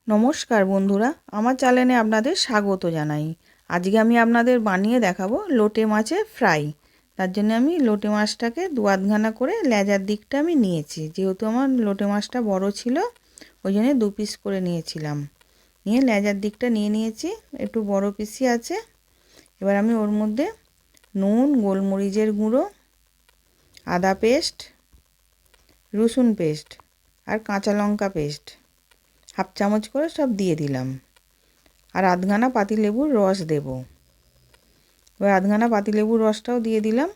নমস্কার বন্ধুরা, আমার চ্যানেলে আপনাদের স্বাগত জানাই। আজকে আমি আপনাদের বানিয়ে দেখাবো লোটে মাছের ফ্রাই। তার জন্য আমি লোটে মাছটাকে দু আধখানা করে লেজার দিকটা আমি নিয়েছি। যেহেতু আমার লোটে মাছটা বড় ছিল, ওই জন্য 2 পিস করে নিয়েছিলাম। নিয়ে লেজার দিকটা নিয়ে নিয়েছি, একটু বড় পিসই আছে। এবার আমি ওর মধ্যে নুন, গোলমরিচের গুঁড়ো, আদা পেস্ট, রসুন পেস্ট আর কাঁচা লঙ্কা পেস্ট 1/2 চামচ করে সব দিয়ে দিলাম। আর আধখানা পাতিলেবুর রস দেব। এবার আধখানা পাতিলেবুর রসটাও দিয়ে দিলাম,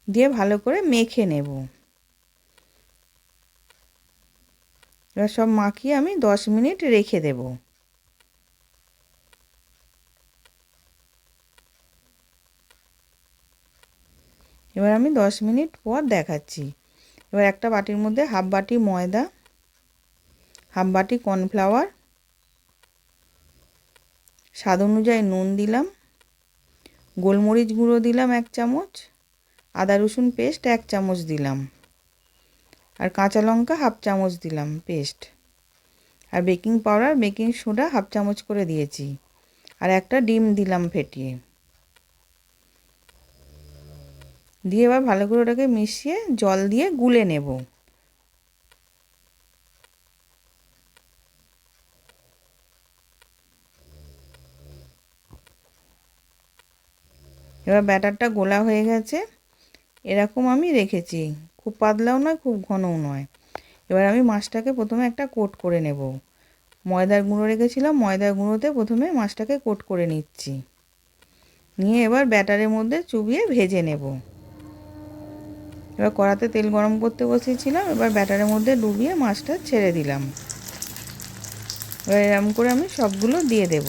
দিয়ে ভালো করে মেখে নেব। এবার সব মাখিয়ে আমি 10 মিনিট রেখে দেব। এবার আমি 10 মিনিট পর দেখাচ্ছি। এবার একটা বাটির মধ্যে 1/2 বাটি ময়দা, 1/2 বাটি কর্নফ্লাওয়ার, স্বাদ অনুযায়ী নুন দিলাম, গোলমরিচ গুঁড়ো দিলাম 1 চামচ, আদা রসুন পেস্ট 1 চামচ দিলাম, আর কাঁচা লঙ্কা 1/2 চামচ দিলাম পেস্ট, আর বেকিং পাউডার, বেকিং সোডা 1/2 চামচ করে দিয়েছি, আর একটা ডিম দিলাম ফেটিয়ে। দিয়ে এবার ভালো করে ওটাকে মিশিয়ে জল দিয়ে গুলে নেব। এবার ব্যাটারটা গোলা হয়ে গেছে, এরকম আমি রেখেছি, খুব পাতলাও নয় খুব ঘনও নয়। এবার আমি মাছটাকে প্রথমে একটা কোট করে নেব। ময়দার গুঁড়ো রেখেছিলাম, ময়দার গুঁড়োতে প্রথমে মাছটাকে কোট করে নিচ্ছি। নিয়ে এবার ব্যাটারের মধ্যে চুবিয়ে ভেজে নেব। এবার কড়াতে তেল গরম করতে বসিয়েছিলাম, এবার ব্যাটারের মধ্যে ডুবিয়ে মাছটা ছেড়ে দিলাম। এবার এরকম করে আমি সবগুলো দিয়ে দেব।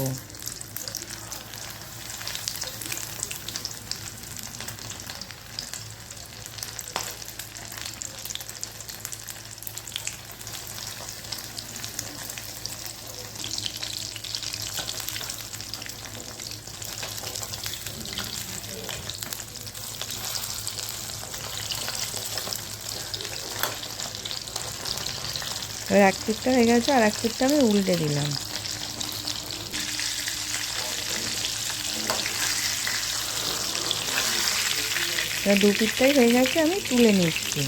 এবার এক পিঠটা হয়ে গেছে, আর এক পিঠটা আমি উল্টে দিলাম। এবার 2 পিঠটাই হয়ে গেছে, আমি তুলে নিচ্ছি।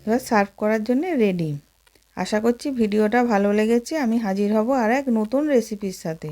এবার সার্ভ করার জন্য রেডি। আশা করছি ভিডিওটা ভালো লেগেছে। আমি হাজির হব আর এক নতুন রেসিপির সাথে।